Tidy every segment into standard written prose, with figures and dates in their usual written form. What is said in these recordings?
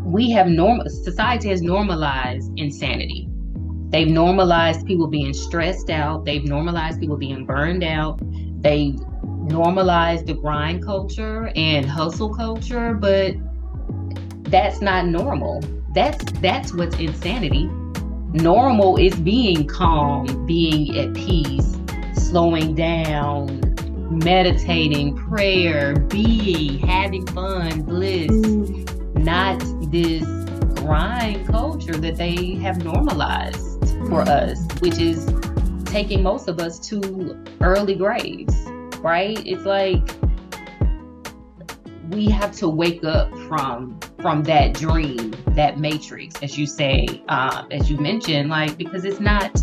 society has normalized insanity. They've normalized people being stressed out. They've normalized people being burned out. They normalized the grind culture and hustle culture, but that's not normal. That's what's insanity. Normal is being calm, being at peace, slowing down, meditating, prayer, being, having fun, bliss, not this grind culture that they have normalized for us, which is taking most of us to early graves, right? It's like we have to wake up from that dream, that matrix, as you say, as you mentioned, like, because it's not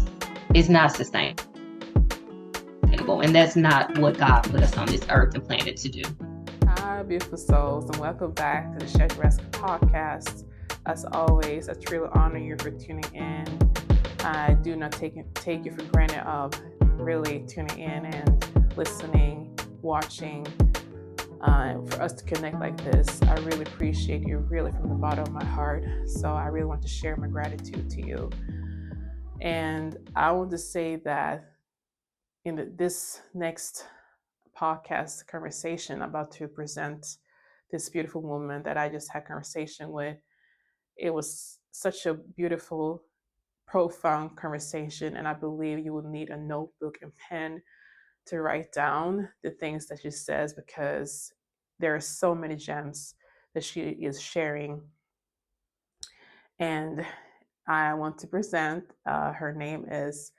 sustainable, and that's not what God put us on this earth and planet to do. Hi, beautiful souls, and welcome back to the Share the Rest podcast. As always, I truly honor you for tuning in. I do not take you for granted of really tuning in and listening, watching. For us to connect like this, I really appreciate you, really from the bottom of my heart. So I really want to share my gratitude to you. And I want to say that in this next podcast conversation, I'm about to present this beautiful woman that I just had conversation with. It was such a beautiful, profound conversation, and I believe you will need a notebook and pen to write down the things that she says, because there are so many gems that she is sharing. And I want to present, her name is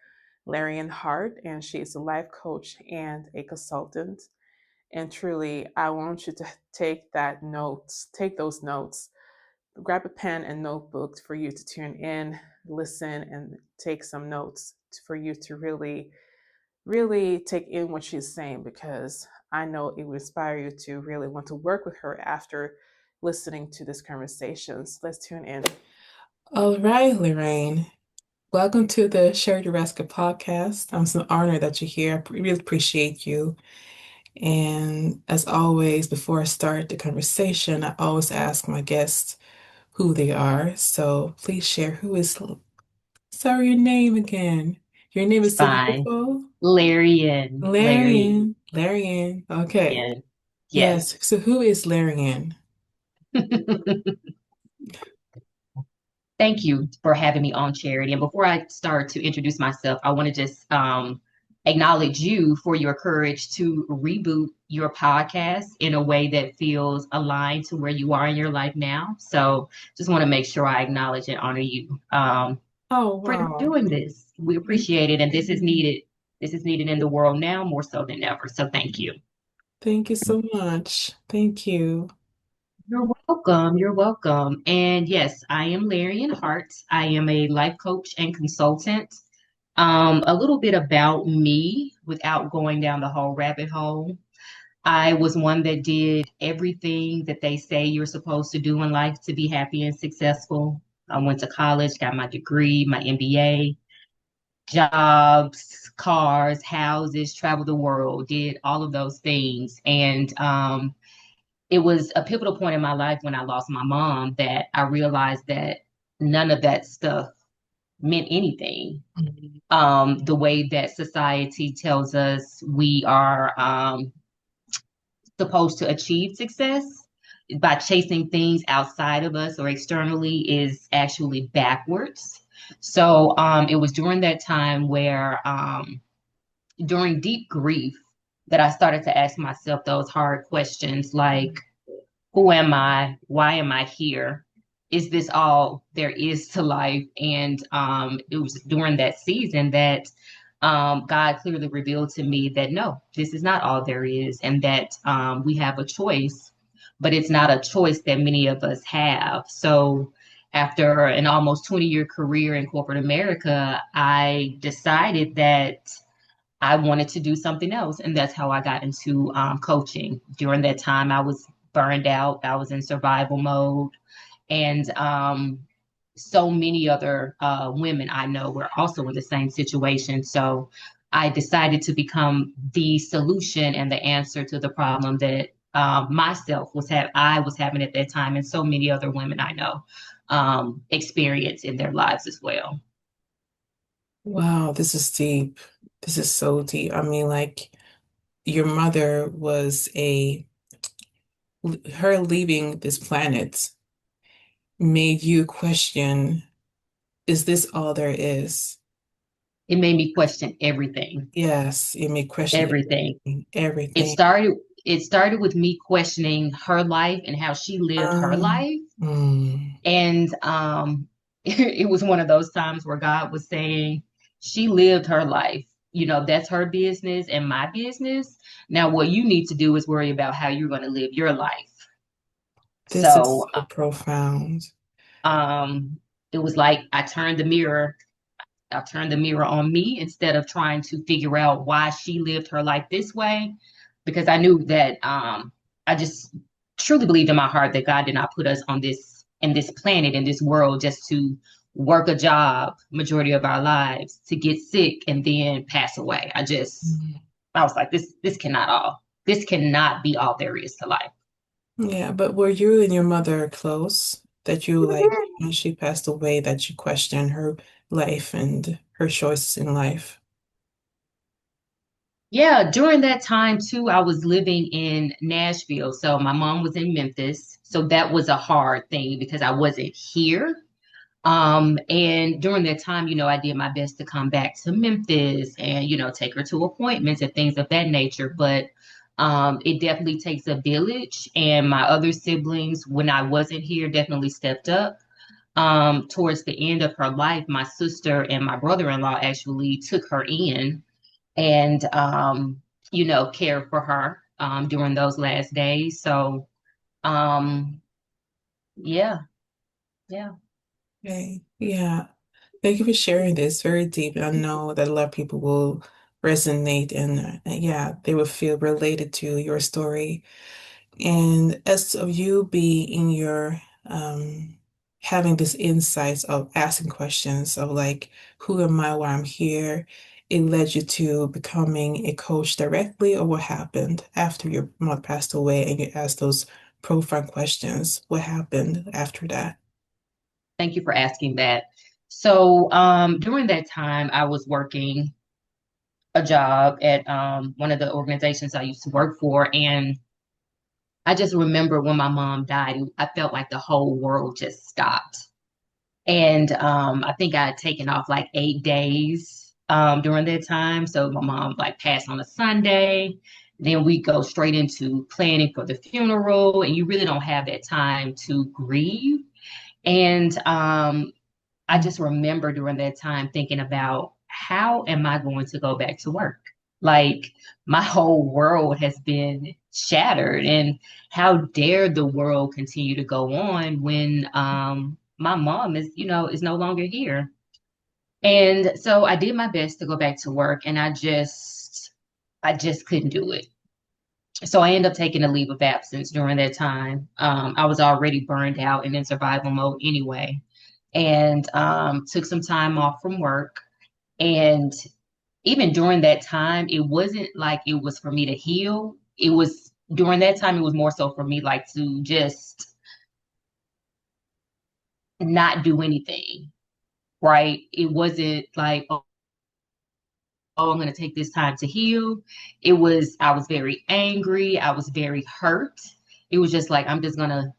Laren Hart, and she is a life coach and a consultant. And truly, I want you to take those notes, grab a pen and notebook for you to tune in, listen, and take some notes for you to really take in what she's saying, because I know it will inspire you to really want to work with her after listening to this conversation. So let's tune in. All right, Lorraine. Welcome to the Share the Rest podcast. I'm so honored that you're here. I really appreciate you. And as always, before I start the conversation, I always ask my guests who they are. So please share sorry, your name again. Your name It's is so fine. beautiful. Larian. Larian. Okay. Yeah. Yes. So who is Larian? Thank you for having me on, Charity. And before I start to introduce myself, I want to just acknowledge you for your courage to reboot your podcast in a way that feels aligned to where you are in your life now. So just want to make sure I acknowledge and honor you Oh, for wow. doing this. We appreciate it. And this is needed. This is needed in the world now more so than ever. So thank you. Thank you so much. Thank you. You're welcome. You're welcome. And yes, I am Laren Hart. I am a life coach and consultant. A little bit about me without going down the whole rabbit hole. I was one that did everything that they say you're supposed to do in life to be happy and successful. I went to college, got my degree, my MBA, jobs, cars, houses, traveled the world, did all of those things. And it was a pivotal point in my life when I lost my mom that I realized that none of that stuff meant anything. The way that society tells us we are supposed to achieve success by chasing things outside of us or externally is actually backwards. So it was during that time where, during deep grief, that I started to ask myself those hard questions like, who am I? Why am I here? Is this all there is to life? And it was during that season that God clearly revealed to me that no, this is not all there is, and that we have a choice, but it's not a choice that many of us have. So, after an almost 20-year career in corporate America, I decided that I wanted to do something else. And that's how I got into coaching. During that time, I was burned out, I was in survival mode. And so many other women I know were also in the same situation. So I decided to become the solution and the answer to the problem that myself I was having at that time, and so many other women I know experience in their lives as well. Wow, this is deep. This is so deep. I mean, like your mother was her leaving this planet made you question, is this all there is? It made me question everything, Yes, it made question everything. everything, It everything. started it started with me questioning her life and how she lived her Um, life. mm, And it was one of those times where God was saying, she lived her life. That's her business and my business. Now, what you need to do is worry about how you're going to live your life. this is So, so profound. um, it was like I turned the mirror on me instead of trying to figure out why she lived her life this way, because I knew that I just truly believed in my heart that God did not put us on this planet in this world just to work a job majority of our lives, to get sick and then pass away. Mm. I was like, this cannot be all there is to life. Yeah, but were you and your mother close? That you like when she passed away, that you questioned her life and her choices in life? Yeah, during that time too, I was living in Nashville. So my mom was in Memphis. So that was a hard thing because I wasn't here. And during that time, I did my best to come back to Memphis and, take her to appointments and things of that nature. But it definitely takes a village. And my other siblings, when I wasn't here, definitely stepped up. Towards the end of her life, my sister and my brother-in-law actually took her in and care for her during those last days. So um, yeah, yeah. Okay. Yeah. Thank you for sharing this. Very deep. I know that a lot of people will resonate and yeah, they will feel related to your story. And as of you being in your having this insights of asking questions of like, who am I, why I'm here, it led you to becoming a coach directly, or what happened after your mother passed away and you asked those profound questions? What happened after that? Thank you for asking that. So during that time, I was working a job at one of the organizations I used to work for, and I just remember when my mom died, I felt like the whole world just stopped. And I think I had taken off like 8 days during that time. So my mom like passed on a Sunday. Then we go straight into planning for the funeral, and you really don't have that time to grieve. And I Mm. just remember during that time thinking about, how am I going to go back to work? Like, my whole world has been shattered, and how dare the world continue to go on when my mom is no longer here. And so I did my best to go back to work, and I just couldn't do it. So I ended up taking a leave of absence during that time. I was already burned out and in survival mode anyway, and took some time off from work. And even during that time, it wasn't like it was for me to heal. It was during that time, it was more so for me like to just not do anything, right? It wasn't like, oh, I'm going to take this time to heal. I was very angry. I was very hurt. It was just like, I'm going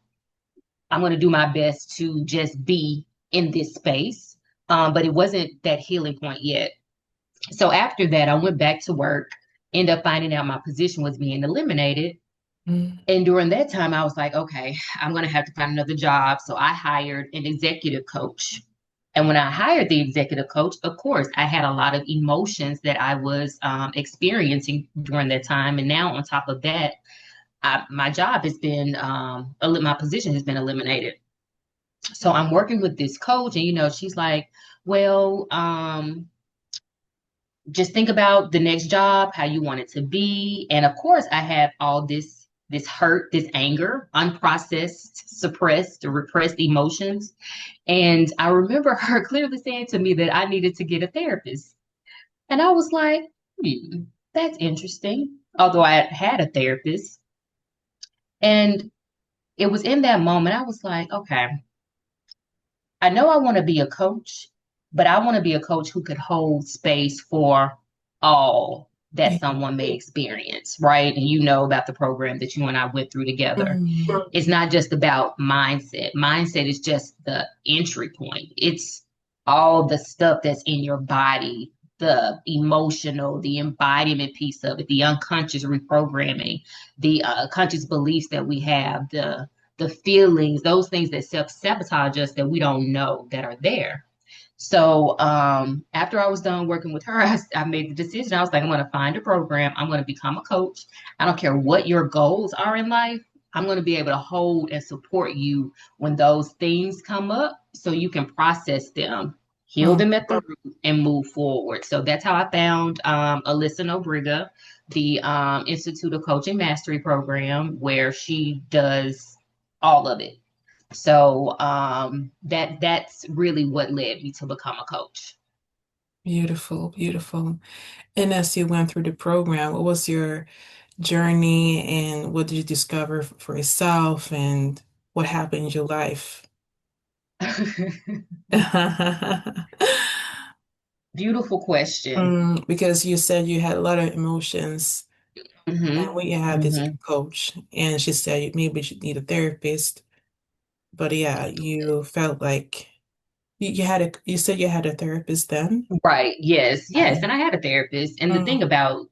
to do my best to just be in this space. But it wasn't that healing point yet. So after that, I went back to work, ended up finding out my position was being eliminated. Mm. And during that time, I was like, okay, I'm going to have to find another job. So I hired an executive coach. And when I hired the executive coach, of course, I had a lot of emotions that I was experiencing during that time. And now, on top of that, my job has been, my position has been eliminated. So I'm working with this coach, and she's like, well, just think about the next job, how you want it to be. And of course, I have all this hurt, this anger, unprocessed, suppressed or repressed emotions. And I remember her clearly saying to me that I needed to get a therapist. And I was like, that's interesting. Although I had a therapist. And it was in that moment I was like, okay, I know I want to be a coach, but I want to be a coach who could hold space for all that Yeah. someone may experience, right? And you know about the program that you and I went through together. Mm. It's not just about mindset. Mindset is just the entry point. It's all the stuff that's in your body, the emotional, the embodiment piece of it, the unconscious reprogramming, the conscious beliefs that we have, the feelings, those things that self-sabotage us that we don't know that are there. So after I was done working with her, I made the decision. I was like, I'm going to find a program. I'm going to become a coach. I don't care what your goals are in life. I'm going to be able to hold and support you when those things come up so you can process them, heal Mm. them at the root, and move forward. So that's how I found Alyssa Nobriga, the Institute of Coaching Mastery program, where she does all of it. So that's really what led me to become a coach. Beautiful, beautiful. And as you went through the program, what was your journey and what did you discover for yourself and what happened in your life? Beautiful question. Because you said you had a lot of emotions and Hmm. when you had this Hmm. coach and she said maybe you should need a therapist. But yeah, you felt like you said you had a therapist then? Right. Yes. Yes. Okay. And I had a therapist. And the thing Mm, about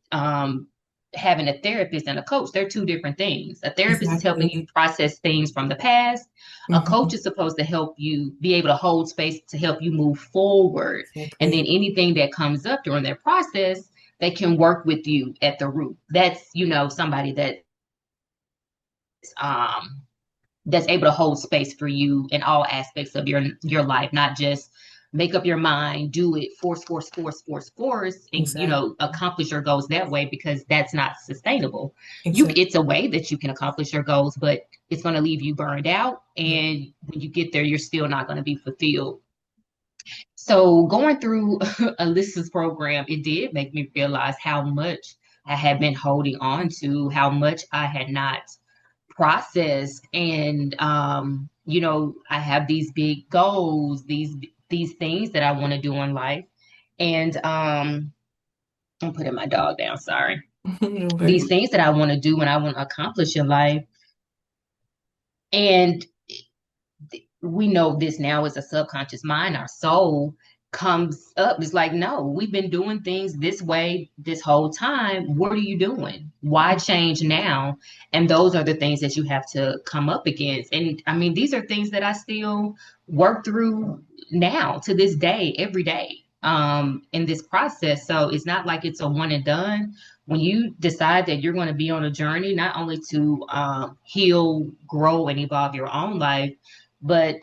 having a therapist and a coach, they're two different things. A therapist is helping you exactly. process things from the past. A Hmm. coach is supposed to help you be able to hold space to help you move forward. And then Exactly. anything that comes up during that process, they can work with you at the root. That's, somebody um that's able to hold space for you in all aspects of your life, not just make up your mind, do it, force, and Exactly. accomplish your goals that way because that's not sustainable. Exactly. It's a way that you can accomplish your goals, but it's going to leave you burned out, Yeah. and when you get there, you're still not going to be fulfilled. So going through Alyssa's program, it did make me realize how much I had been holding on to, how much I had not processed. And I have these big goals, these things that I want to do in life. And I'm putting my dog down, sorry. No These worries. things that I want to do and I want to accomplish in life. And we know this now as a subconscious mind, our soul comes up. It's like, no, we've been doing things this way this whole time. What are you doing? Why change now? And those are the things that you have to come up against. And I mean, these are things that I still work through now to this day, every day, in this process. So it's not like it's a one and done. When you decide that you're going to be on a journey, not only to heal, grow, and evolve your own life, but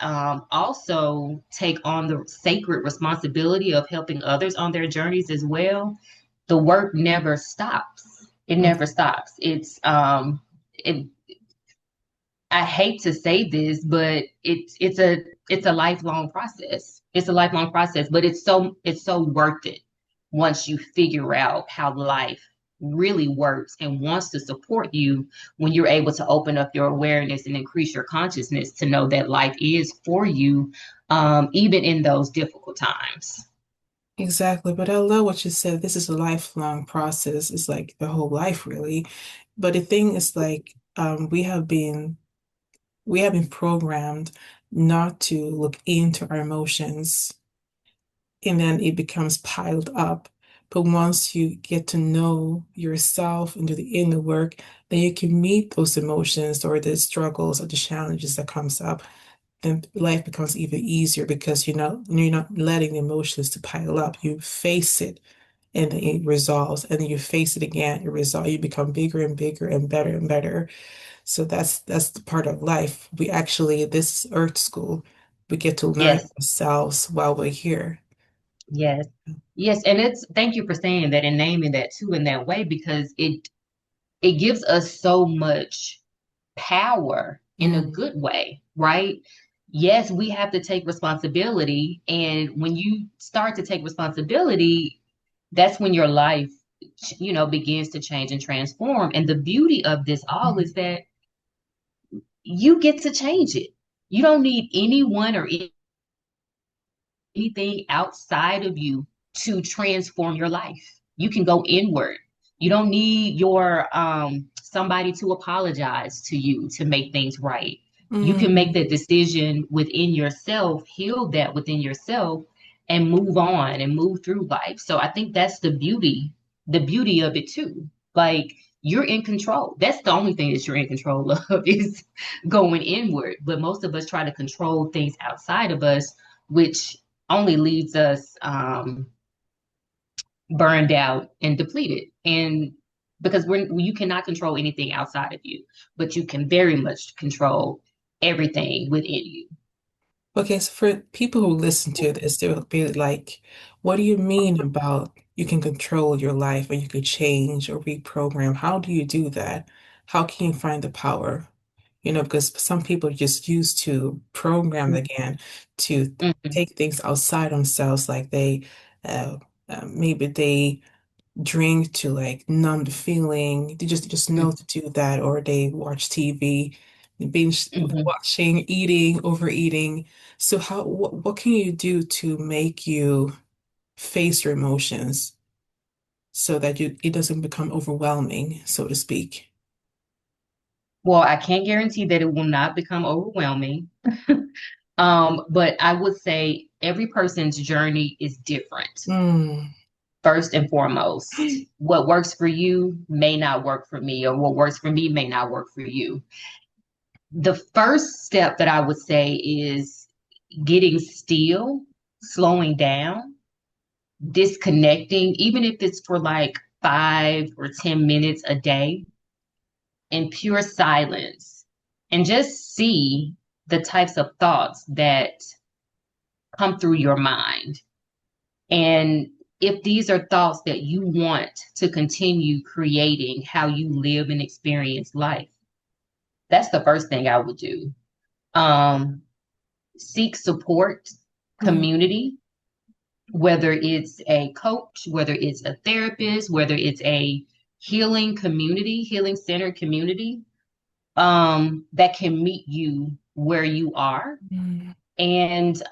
also take on the sacred responsibility of helping others on their journeys as well. The work never stops. It never stops. It, I hate to say this, but it's a lifelong process. It's a lifelong process, but it's so worth it once you figure out how life really works and wants to support you when you're able to open up your awareness and increase your consciousness to know that life is for you, even in those difficult times. Exactly. But I love what you said. This is a lifelong process. It's like the whole life, really. But the thing is like we have been programmed not to look into our emotions and then it becomes piled up. But once you get to know yourself and do the inner work, then you can meet those emotions or the struggles or the challenges that comes up. Then life becomes even easier because you're not letting the emotions to pile up. You face it and then it resolves. And then you face it again, it resolves. You become bigger and bigger and better and better. So that's the part of life. We actually, this is Earth School. We get to learn Yes, ourselves while we're here. yes, yes. And it's thank you for saying that and naming that too in that way because it gives us so much power in a Mm, good way, right? Yes, we have to take responsibility. And when you start to take responsibility, that's when your life, begins to change and transform. And the beauty of this all mm, is that you get to change it. You don't need anyone or anything outside of you to transform your life. You can go inward. You don't need your somebody to apologize to you to make things right. You can make Mm. that decision within yourself, heal that within yourself, and move on and move through life. So I think that's the beauty of it too. Like you're in control. That's the only thing that you're in control of is going inward. But most of us try to control things outside of us, which only leaves us burned out and depleted. And because you cannot control anything outside of you, but you can very much control everything within you. Okay, so for people who listen to this, they'll be like, what do you mean about you can control your life or you could change or reprogram? How do you do that? How can you find the power? Because some people are just used to programmed again to Mhm, take things outside themselves, like uh, maybe they drink to like numb the feeling. They just know to do that, or they watch TV, binge mhm. watching, eating, overeating. So what can you do to make you face your emotions so that it doesn't become overwhelming, so to speak? Well, I can't guarantee that it will not become overwhelming. But I would say every person's journey is different. Mm. First and foremost, what works for you may not work for me, or what works for me may not work for you. The first step that I would say is getting still, slowing down, disconnecting, even if it's for like 5 or 10 minutes a day in pure silence, and just see the types of thoughts that come through your mind. And if these are thoughts that you want to continue creating how you live and experience life, that's the first thing I would do. Um, Seek support, Mm. community, whether it's a coach, whether it's a therapist, whether it's a healing community, healing centered community, that can meet you where you are. Mm. And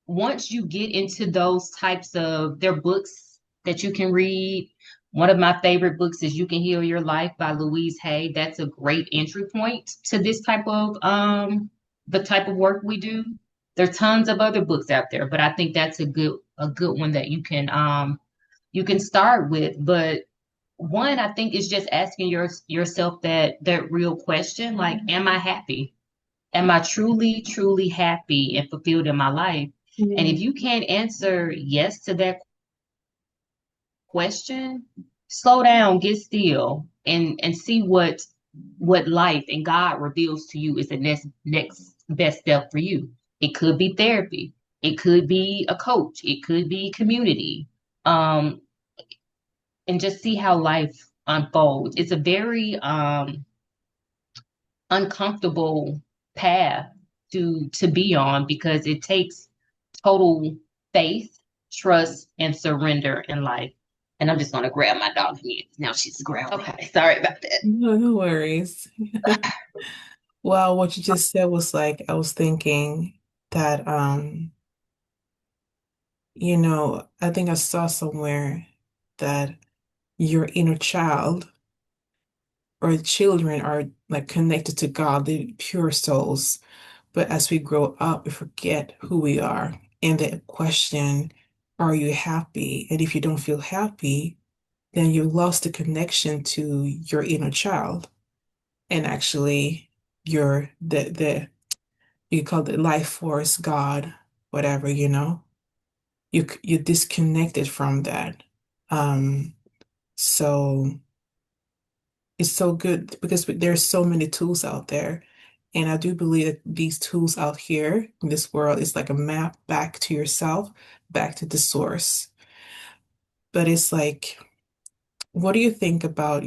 once you get into those types of, there are books that you can read. One of my favorite books is You Can Heal Your Life by Louise Hay. That's a great entry point to this type of the type of work we do. There's tons of other books out there, but I think that's a good one that you can start with. But one, I think, is just asking yourself that real question, like, am I happy? Am I truly, truly happy and fulfilled in my life? And if Mm. you can't answer yes to that question, slow down, get still, and see what life and God reveals to you is the next best step for you. It could be therapy, it could be a coach, it could be community, um, and just see how life unfolds. It's a very uncomfortable path to be on because it takes total faith, trust, and surrender in life. And I'm just gonna grab my dog again. Now she's growling. Okay, sorry about that. No, no worries. Well, what you just said was like, I was thinking that, I think I saw somewhere that your inner child or children are like connected to God, the pure souls. But as we grow up, we forget who we are. And the question, are you happy? And if you don't feel happy, then you lost the connection to your inner child. And actually, you're the you call it life force, God, whatever, you disconnected from that. Um, so it's so good because there's so many tools out there. And I do believe that these tools out here in this world is like a map back to yourself, back to the source. But it's like, what do you think about,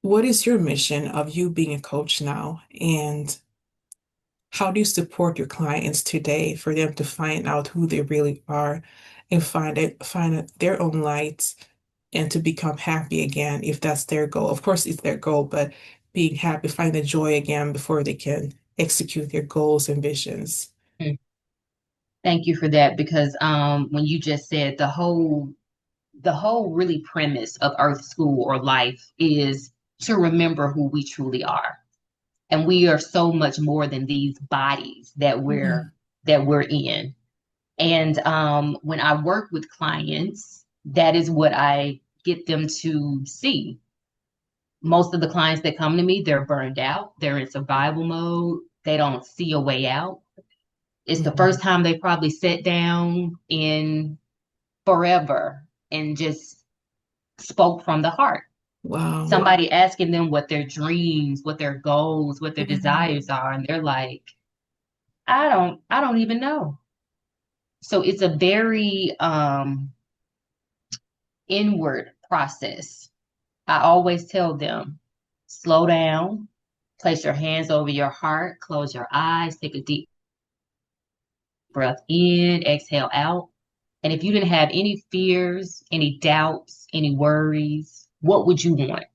what is your mission of you being a coach now? And how do you support your clients today for them to find out who they really are and find their own lights and to become happy again, if that's their goal. Of course, it's their goal, but being happy, find the joy again before they can execute their goals and visions. Mm. Thank you for that because when you just said the whole really premise of Earth School or life is to remember who we truly are. And we are so much more than these bodies that we're Mm, in. And when I work with clients, that is what I get them to see. Most of the clients that come to me, they're burned out, they're in survival mode, they don't see a way out. It's the mhm. first time they probably sat down in forever and just spoke from the heart. Wow. Somebody asking them what their dreams, what their goals, what their Mm, desires are, and they're like, I don't even know. So it's a very inward process. I always tell them, slow down, place your hands over your heart, close your eyes, take a deep breath in, exhale out. And if you didn't have any fears, any doubts, any worries, what would you want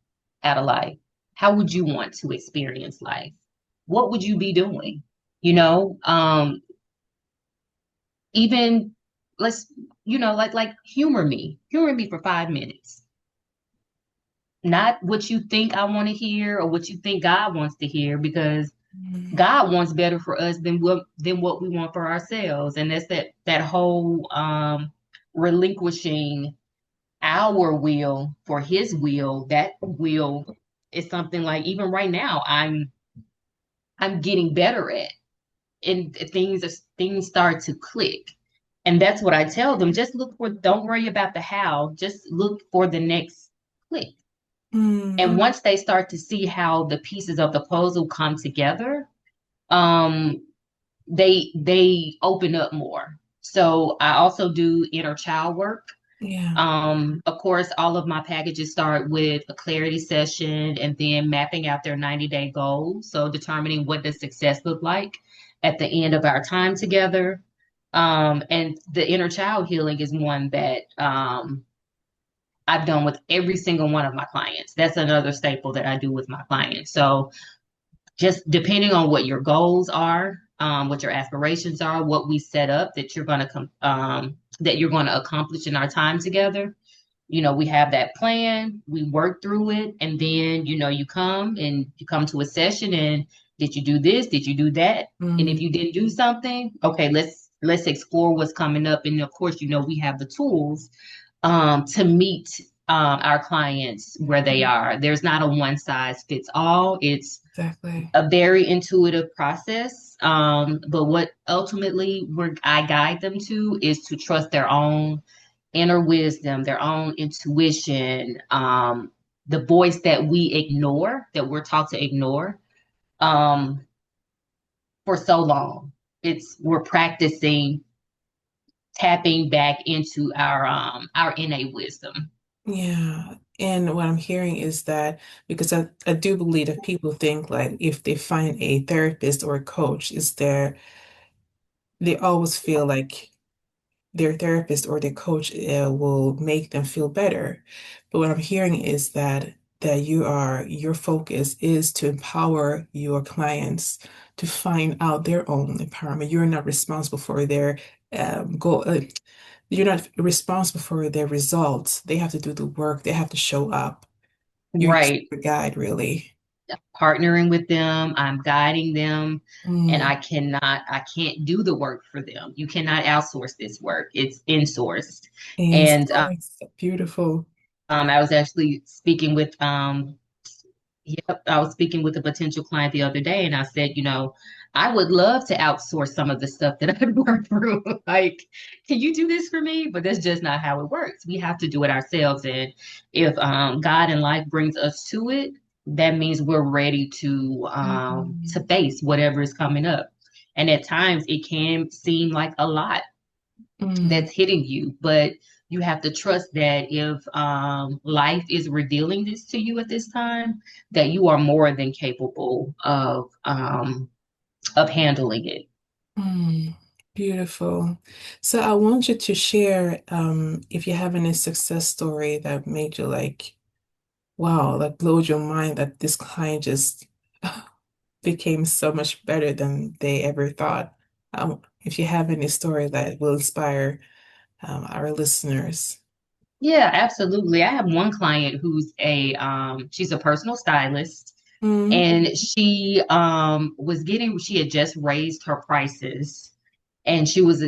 out of life? How would you want to experience life? What would you be doing? You know, even let's, like humor me for 5 minutes. Not what you think I want to hear or what you think God wants to hear, because mm, God wants better for us than what we want for ourselves. And that's that whole relinquishing our will for his will. That will is something like even right now I'm getting better at. And things start to click. And that's what I tell them. Just look for, don't worry about the how, just look for the next click. And mm, once they start to see how the pieces of the puzzle come together, um, they open up more. So I also do inner child work. yeah. Of course, all of my packages start with a clarity session and then mapping out their 90-day goals. So determining what does success look like at the end of our time together. And the inner child healing is one that I've done with every single one of my clients. That's another staple that I do with my clients. So just depending on what your goals are, what your aspirations are, what we set up that you're going to that you're going to accomplish in our time together. We have that plan, we work through it, and then you come to a session and did you do this? Did you do that? And if Mm, you didn't do something, okay, let's explore what's coming up. And of course, we have the tools to meet our clients where they mm, are. There's not a one size fits all. It's exactly. a very intuitive process. But what ultimately I guide them to is to trust their own inner wisdom, their own intuition, the voice that we ignore, that we're taught to ignore um, for so long. We're practicing tapping back into our innate wisdom. Yeah. And what I'm hearing is that because I do believe that people think like if they find a therapist or a coach, they always feel like their therapist or their coach will make them feel better. But what I'm hearing is that your focus is to empower your clients to find out their own empowerment. You're not responsible for their goal. You're not responsible for their results. They have to do the work. They have to show up. You're just Right. a guide, really. Partnering with them, I'm guiding them, and Mm. I can't do the work for them. You cannot outsource this work. It's insourced. And And so it's beautiful. I was actually speaking with yep, I was speaking with a potential client the other day, and I said, I would love to outsource some of the stuff that I've worked through. Like, can you do this for me? But that's just not how it works. We have to do it ourselves. And if God and life brings us to it, that means we're ready to Mm. face whatever is coming up. And at times it can seem like a lot Mm. that's hitting you, but you have to trust that if life is revealing this to you at this time, that you are more than capable of handling it. Mm. Beautiful. So I want you to share if you have any success story that made you like, wow, that blows your mind that this client just became so much better than they ever thought. If you have any story that will inspire our listeners. Yeah, absolutely. I have one client who's she's a personal stylist, Mm, and she had just raised her prices, and she was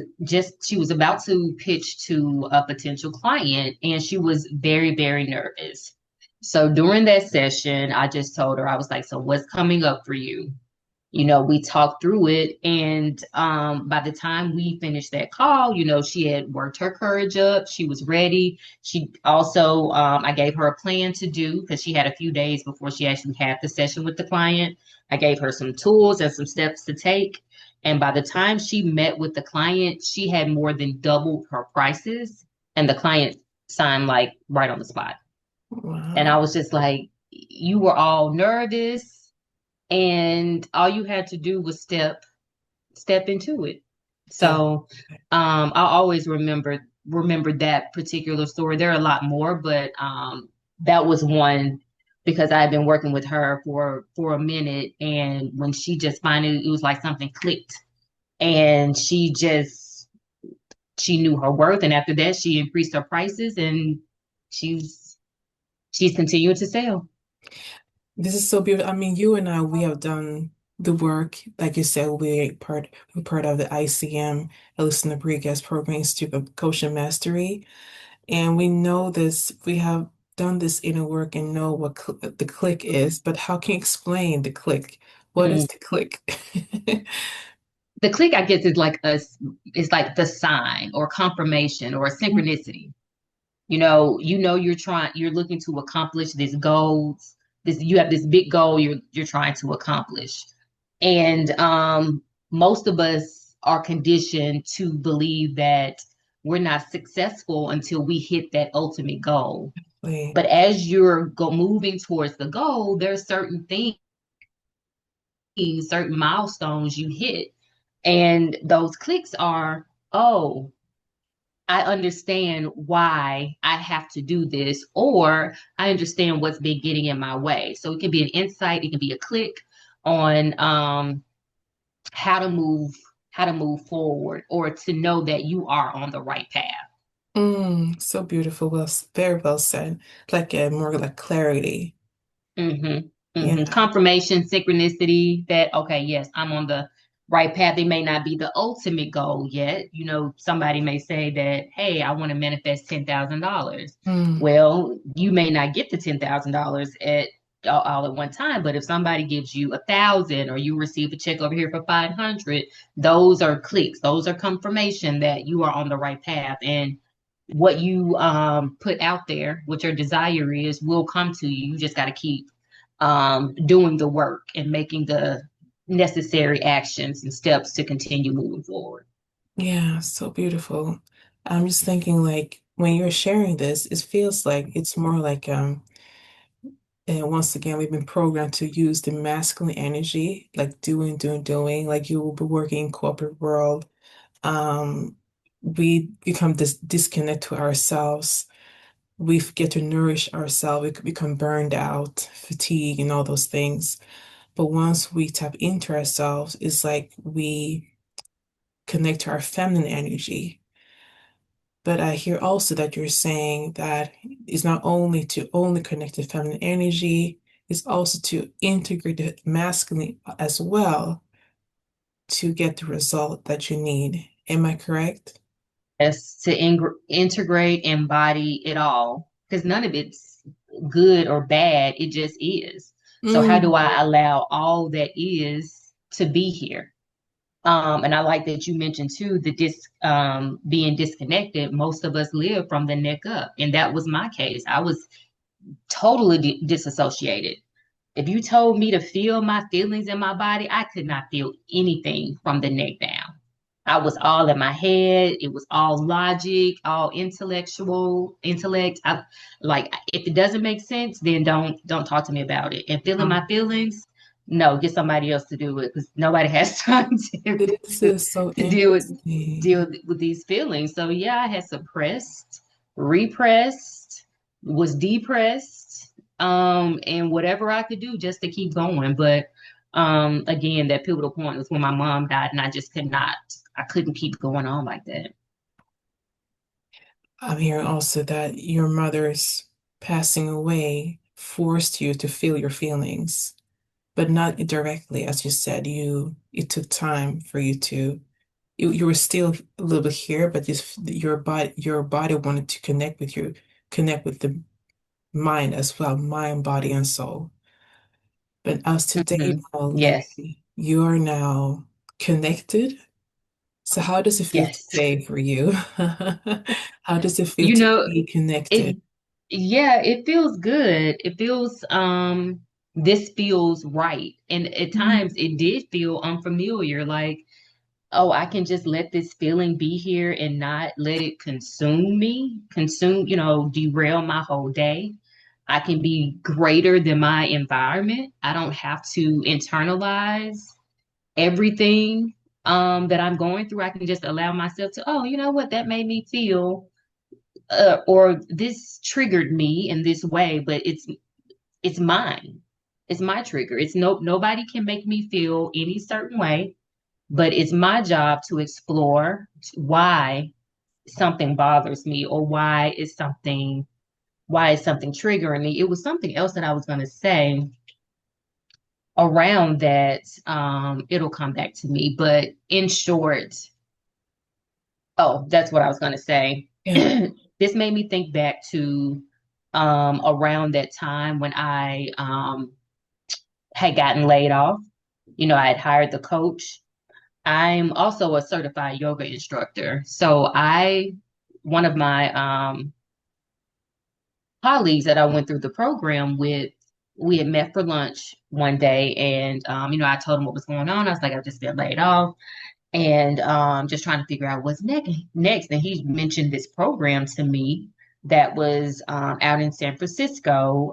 about to pitch to a potential client, and she was very, very nervous. So during that session, I just told her, I was like, so what's coming up for you? We talked through it. And by the time we finished that call, she had worked her courage up. She was ready. She also, I gave her a plan to do because she had a few days before she actually had the session with the client. I gave her some tools and some steps to take. And by the time she met with the client, she had more than doubled her prices. And the client signed like right on the spot. And I wow. was just like, you were all nervous and all you had to do was step into it. That So I always remember that particular story. There are a lot more, but that was one because I had been working with her for a minute, and when she just finally, it was like something clicked, and she knew her worth, and after that she increased her prices, and she's she's continuing to sell. this is so beautiful. I mean, you and I, we have done the work. Like you said, we're part of the ICM, Ellison Rodriguez Program Institute of Coaching Mastery. And we know this, we have done this inner work and know what cl the click is, but how can you explain the click? What is Mm. the click? The click, I guess, is like the sign or confirmation or a synchronicity. You're looking to accomplish this goal. You have this big goal you're trying to accomplish. And most of us are conditioned to believe that we're not successful until we hit that ultimate goal. Wait. But as you're moving towards the goal, there's certain things, certain milestones you hit. And those clicks are, oh, I understand why I have to do this, or I understand what's been getting in my way. So it can be an insight, it can be a click on how to move, how to move forward, or to know that you are on the right path. So beautiful. Well, very well said. Like more like clarity. Mm-hmm. Mm-hmm. Yeah. Confirmation, synchronicity that, okay, yes, I'm on the right path. It may not be the ultimate goal yet. Somebody may say that, hey, I want to manifest $10,000. Mm, Well, you may not get the $10,000 at all at one time, but if somebody gives you 1,000 or you receive a check over here for 500, those are clicks. Those are confirmation that you are on the right path. And what you put out there, what your desire is, will come to you. You just got to keep doing the work and making the necessary actions and steps to continue moving forward. yeah, so beautiful. I'm just thinking like when you're sharing this, it feels like it's more like and once again, we've been programmed to use the masculine energy, like doing, doing, doing, like you will be working in corporate world. Um, we become disconnect to ourselves. We forget to nourish ourselves. We could become burned out, fatigue, and all those things. But once we tap into ourselves, it's like we connect to our feminine energy. But I hear also that you're saying that it's not only to only connect to feminine energy, it's also to integrate the masculine as well to get the result that you need. Am I correct? As to integrate, embody it all, because none of it's good or bad. It just is. So how Mm, do I allow all that is to be here? And I like that you mentioned too being disconnected. Most of us live from the neck up, and that was my case. I was totally disassociated. If you told me to feel my feelings in my body, I could not feel anything from the neck down. I was all in my head. It was all logic, all intellect. Like if it doesn't make sense, then don't talk to me about it. And feeling my feelings, no, get somebody else to do it because nobody has time This to, is so to deal with interesting. these feelings. So yeah, I had suppressed, repressed, was depressed, and whatever I could do just to keep going. But again, that pivotal point was when my mom died, and I just could not, I couldn't keep going on like that. I'm hearing also that your mother's passing away forced you to feel your feelings, but not directly, as you said. It took time for you to you were still a little bit here, but just your body wanted to connect with the mind as well, mind, body, and soul. But as today Hmm. now, Yes, Larry, you are now connected. So how does it feel yes. today for you? How does it feel You to know, be connected? it yeah, it feels good. It feels this feels right. And at times Mhm. it did feel unfamiliar, like, oh, I can just let this feeling be here and not let it consume me, derail my whole day. I can be greater than my environment. I don't have to internalize everything that I'm going through. I can just allow myself to, oh, you know what, that made me feel or this triggered me in this way, but it's mine. It's my trigger. It's nobody can make me feel any certain way, but it's my job to explore why something bothers me or why is something triggering me. It was something else that I was going to say around that. It'll come back to me, but in short, oh, that's what I was going to say. Yeah. This made me think back to around that time when I had gotten laid off. I had hired the coach. I'm also a certified yoga instructor. One of my colleagues that I went through the program with, we had met for lunch one day, and I told him what was going on. I was like, I've just been laid off, and just trying to figure out what's next. And he mentioned this program to me that was out in San Francisco.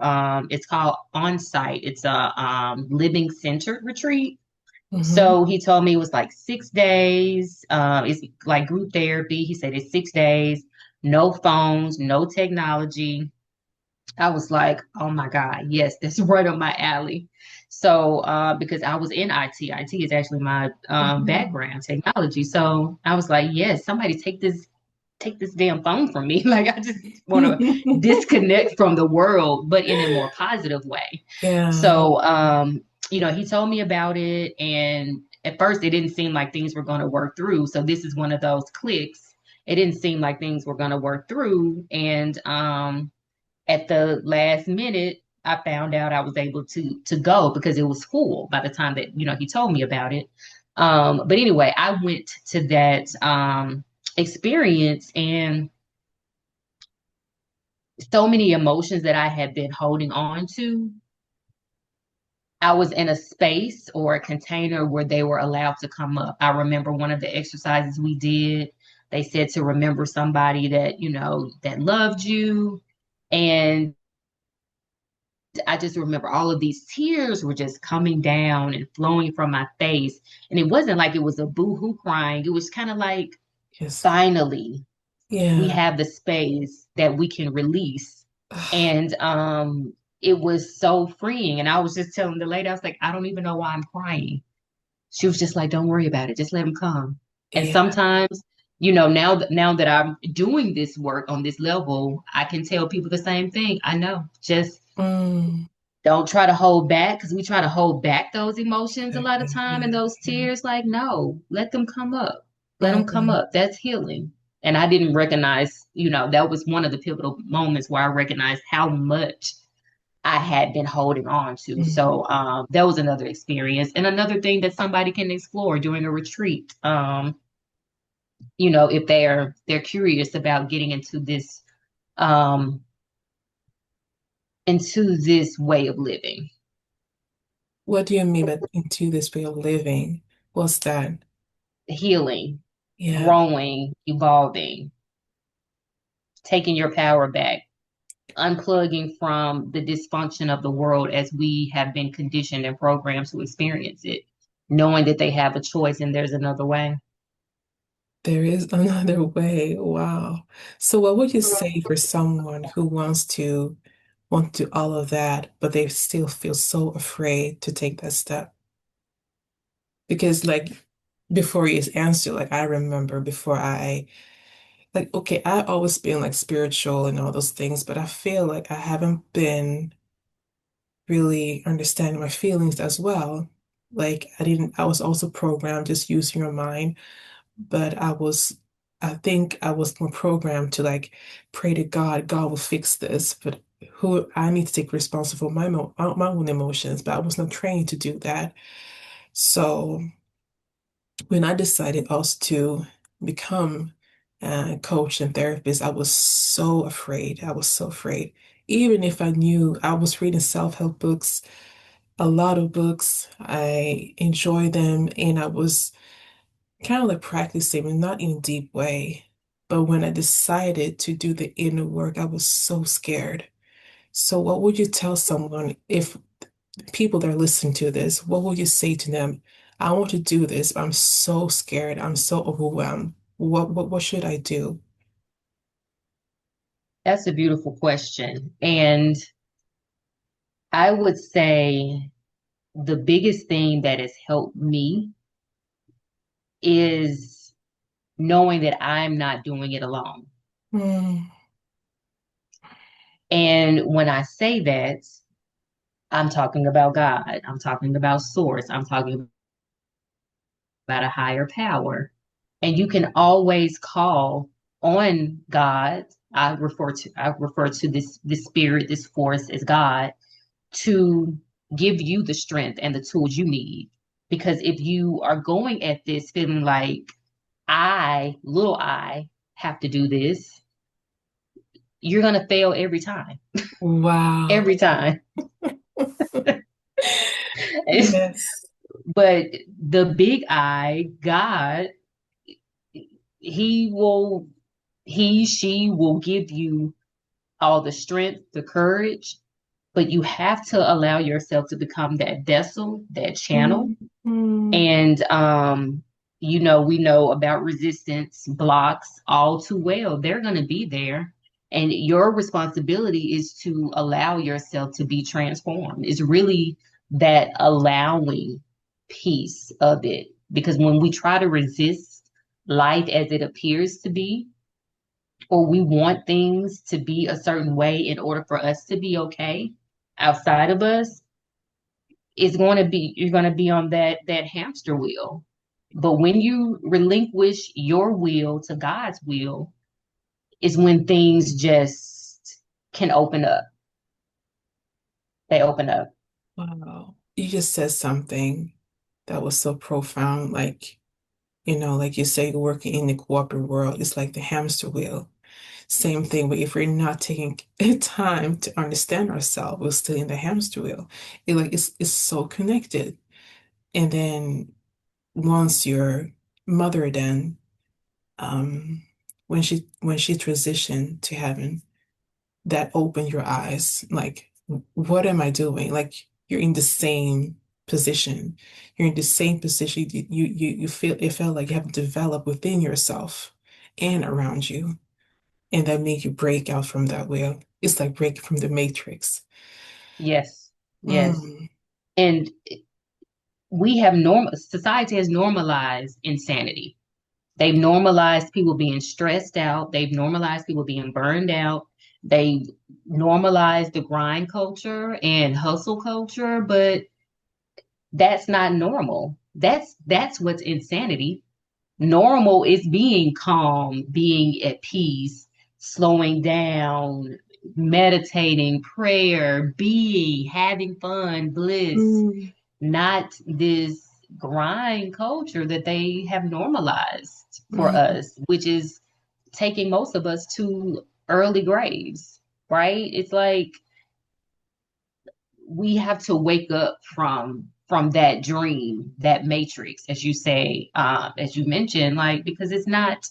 It's called On Site. It's a living centered retreat. Hmm. So he told me it was like 6 days. It's like group therapy. He said it's 6 days, no phones, no technology. I was like, oh my God, yes, that's right up my alley. So, because I was in IT, IT is actually my Hmm. background, technology. So I was like, yes, somebody take this damn phone from me. Like I just want to disconnect from the world, but in a more positive way. Yeah. So, he told me about it, and at first it didn't seem like things were going to work through. So this is one of those clicks. It didn't seem like things were going to work through, and at the last minute, I found out I was able to go because it was full by the time that he told me about it. But anyway, I went to that experience, and so many emotions that I had been holding on to. I was in a space or a container where they were allowed to come up. I remember one of the exercises we did. They said to remember somebody that that loved you, and I just remember all of these tears were just coming down and flowing from my face. And it wasn't like it was a boo-hoo crying. It was kind of like, Yes. finally, we Yeah. have the space that we can release. And it was so freeing. And I was just telling the lady, I was like, I don't even know why I'm crying. She was just like, don't worry about it. Just let them come. And Yeah. sometimes, now that I'm doing this work on this level, I can tell people the same thing. I know. Just Mm. don't try to hold back because we try to hold back those emotions a lot of Exactly. time and Yeah. those Yeah. tears. Like, no, let them come up. Let them come Mm. up. That's healing. And I didn't recognize, that was one of the pivotal moments where I recognized how much I had been holding on to. Mm. So that was another experience and another thing that somebody can explore during a retreat. If they're curious about getting um, into this way of living, What do you mean by into this way of living? What's that? healing, Yeah. growing, evolving, taking your power back. unplugging from the dysfunction of the world as we have been conditioned and programmed to experience it, knowing that they have a choice and there's another way. There is another way. Wow. So what would you say for someone who want to do all of that, but they still feel so afraid to take that step? Because like before you answer, like I remember before I like okay, I always been like spiritual and all those things, but I feel like I haven't been really understanding my feelings as well. Like I was also programmed just using your mind, but I think I was more programmed to like pray to God, God will fix this, but who I need to take responsibility for my own emotions, but I was not trained to do that. So when I decided also to become a coach and therapist, I was so afraid. I was so afraid. Even if I knew I was reading self-help books, a lot of books, I enjoy them, and I was kind of like practicing, not in a deep way. But when I decided to do the inner work, I was so scared. So, what would you tell someone if people that are listening to this, what would you say to them? I want to do this, but I'm so scared. I'm so overwhelmed. What should I do? That's a beautiful question. And I would say the biggest thing that has helped me is knowing that I'm not doing it alone. Mm, And when I say that, I'm talking about God, I'm talking about source, I'm talking about a higher power. And you can always call on God. I refer to this spirit, this force as God to give you the strength and the tools you need. Because if you are going at this feeling like little I, have to do this, you're gonna fail every time. wow. Every time. Yes. But the big I, God, he will, she will give you all the strength, the courage, but you have to allow yourself to become that vessel, that channel. Mm, mm, And we know about resistance blocks all too well. They're going to be there. And your responsibility is to allow yourself to be transformed. It's really that allowing piece of it. Because when we try to resist life as it appears to be, or we want things to be a certain way in order for us to be okay outside of us, you're going to be on that hamster wheel. But when you relinquish your will to God's will, is when things just can open up. They open up. wow. You just said something that was so profound. Like, like you say, you're working in the corporate world, it's like the hamster wheel. Same thing, but if we're not taking time to understand ourselves, we're still in the hamster wheel. It's so connected. And then once your mother then um when she transitioned to heaven, that opened your eyes. Like, what am I doing? Like you're in the same position. You're in the same position. You feel it felt like you have to develop within yourself and around you. And that made you break out from that wheel. It's like breaking from the matrix. Yes. Yes. Mm, And society has normalized insanity. They've normalized people being stressed out. They've normalized people being burned out. They've normalized the grind culture and hustle culture, but that's not normal. That's what's insanity. Normal is being calm, being at peace, slowing down, meditating, prayer, being, having fun, bliss, mm, not this grind culture that they have normalized for mm. us, which is taking most of us to early graves, right? It's like we have to wake up from that dream, that matrix, as you say, as you mentioned, like because it's not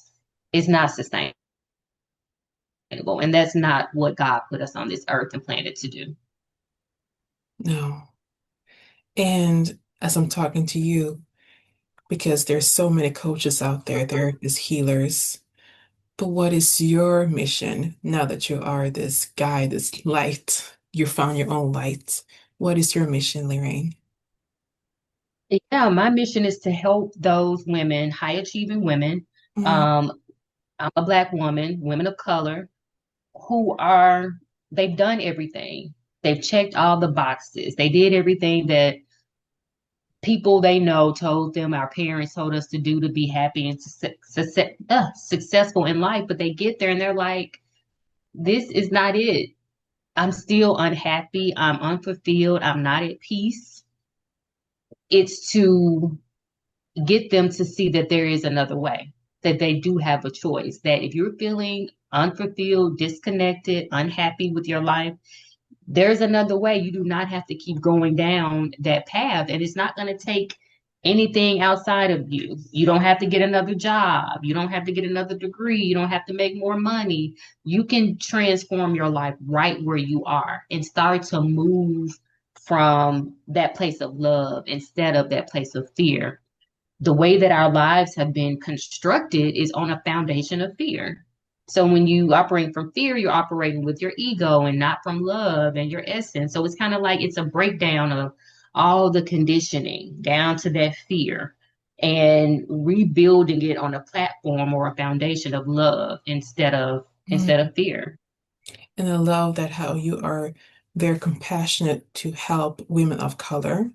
sustainable. And that's not what God put us on this earth and planet to do. No. And as I'm talking to you, because there's so many coaches out there, there is healers. But what is your mission now that you are this guy, this light? You found your own light. What is your mission, Lorraine? Yeah, my mission is to help those women, high achieving women. Mm, Um, I'm a Black woman, women of color, who are, they've done everything. They've checked all the boxes. They did everything that people they know told them, our parents told us to do to be happy and successful in life. But they get there and they're like, this is not it. I'm still unhappy. I'm unfulfilled. I'm not at peace. It's to get them to see that there is another way, that they do have a choice, that if you're feeling unfulfilled, disconnected, unhappy with your life, there's another way. You do not have to keep going down that path. And it's not going to take anything outside of you. You don't have to get another job. You don't have to get another degree. You don't have to make more money. You can transform your life right where you are and start to move from that place of love instead of that place of fear. The way that our lives have been constructed is on a foundation of fear. So when you operate from fear, you're operating with your ego and not from love and your essence. So it's kind of like it's a breakdown of all the conditioning down to that fear and rebuilding it on a platform or a foundation of love instead mm. of fear. And I love that how you are very compassionate to help women of color,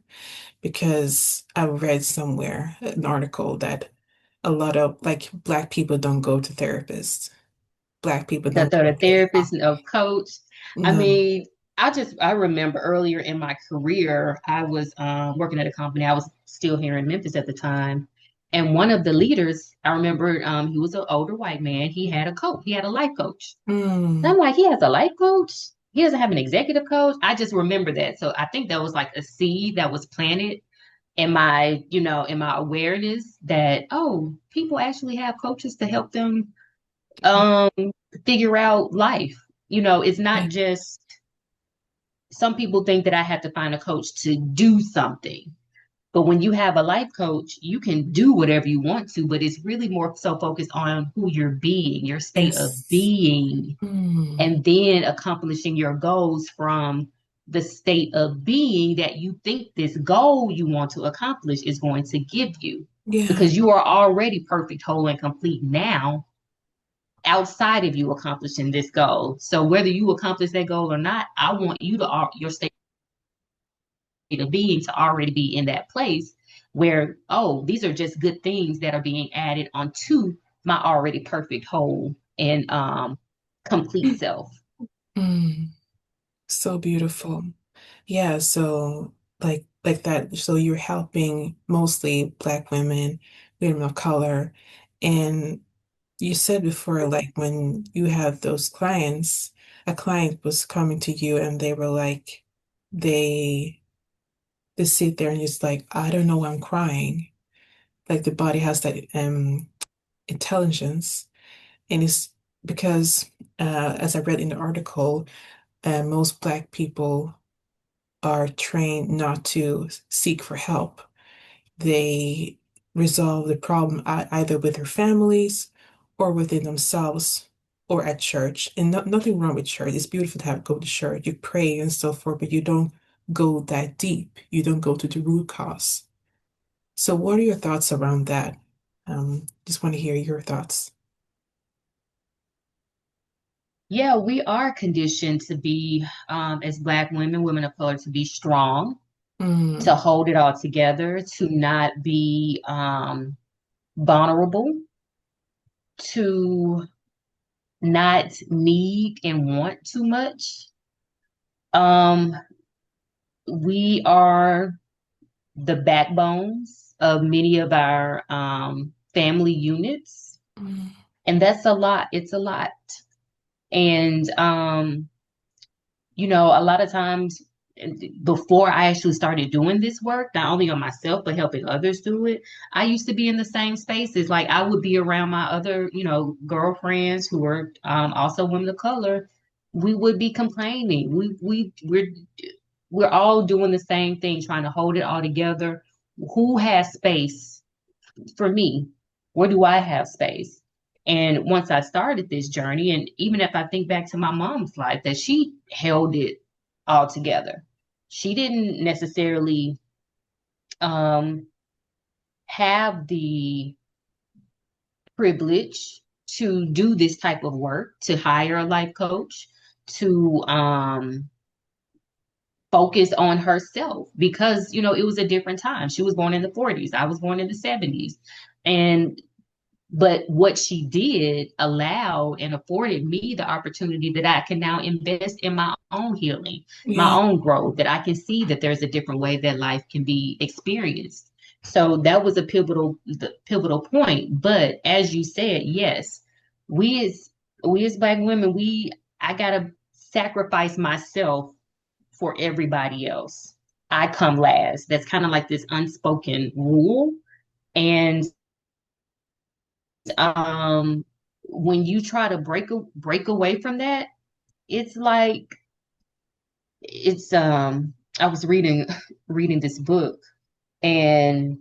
because I read somewhere an article that a lot of like Black people don't go to therapists. Black people The, don't go the to get help. therapist, no coach. I No. mean, I remember earlier in my career, I was working at a company. I was still here in Memphis at the time, and one of the leaders, I remember, he was an older white man. He had a coach. He had a life coach. And Mm, I'm like, he has a life coach. He doesn't have an executive coach. I just remember that. So I think that was like a seed that was planted in my awareness that, oh, people actually have coaches to help them um figure out life. It's yeah. not just, some people think that I have to find a coach to do something. But when you have a life coach, you can do whatever you want to, but it's really more so focused on who you're being, your state of Yes. being, Mm, and then accomplishing your goals from the state of being that you think this goal you want to accomplish is going to give you. yeah. Because you are already perfect, whole, and complete now outside of you accomplishing this goal. So whether you accomplish that goal or not, I want you to your state of being to already be in that place where, oh, these are just good things that are being added onto my already perfect whole and complete self. Mm, so beautiful. Yeah, so like that, so you're helping mostly Black women, women of color. And you said before, like when you have those clients, a client was coming to you and they were like, they they sit there and it's like, I don't know why I'm crying. Like the body has that intelligence. And it's because as I read in the article, most Black people are trained not to seek for help. They resolve the problem either with their families or within themselves or at church. And nothing wrong with church. It's beautiful to have go to church. You pray and so forth, but you don't go that deep. You don't go to the root cause. So what are your thoughts around that? Just want to hear your thoughts. Yeah, we are conditioned to be, as Black women, women of color, to be strong, to Mm, hold it all together, to not be vulnerable, to not need and want too much. Um, we are the backbones of many of our family units, mm, and that's a lot. It's a lot. And a lot of times before I actually started doing this work, not only on myself, but helping others do it, I used to be in the same spaces. Like I would be around my other, girlfriends who were also women of color. We would be complaining. We're all doing the same thing, trying to hold it all together. Who has space for me? Where do I have space? And once I started this journey, and even if I think back to my mom's life, that she held it all together. She didn't necessarily um, have the privilege to do this type of work, to hire a life coach, to focus on herself because, it was a different time. She was born in the 40s. I was born in the 70s. And But what she did allowed and afforded me the opportunity that I can now invest in my own healing, my Yeah, own growth, that I can see that there's a different way that life can be experienced. So that was the pivotal point. But as you said, yes, we as we as Black women, I gotta sacrifice myself for everybody else. I come last. That's kind of like this unspoken rule. And um when you try to break away from that, it's like it's I was reading reading this book, and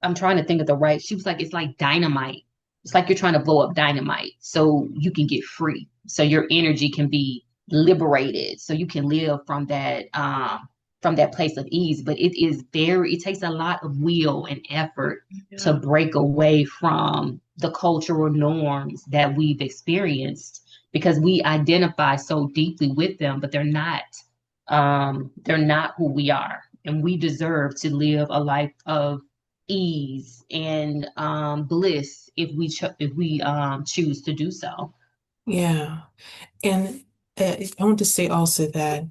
I'm trying to think of the right. She was like, it's like dynamite. It's like you're trying to blow up dynamite so you can get free, so your energy can be liberated, so you can live from that place of ease. But it takes a lot of will and effort to yeah, break away from the cultural norms that we've experienced because we identify so deeply with them, but they're not who we are. And we deserve to live a life of ease and bliss if we choose to do so. yeah. And I want to say also that,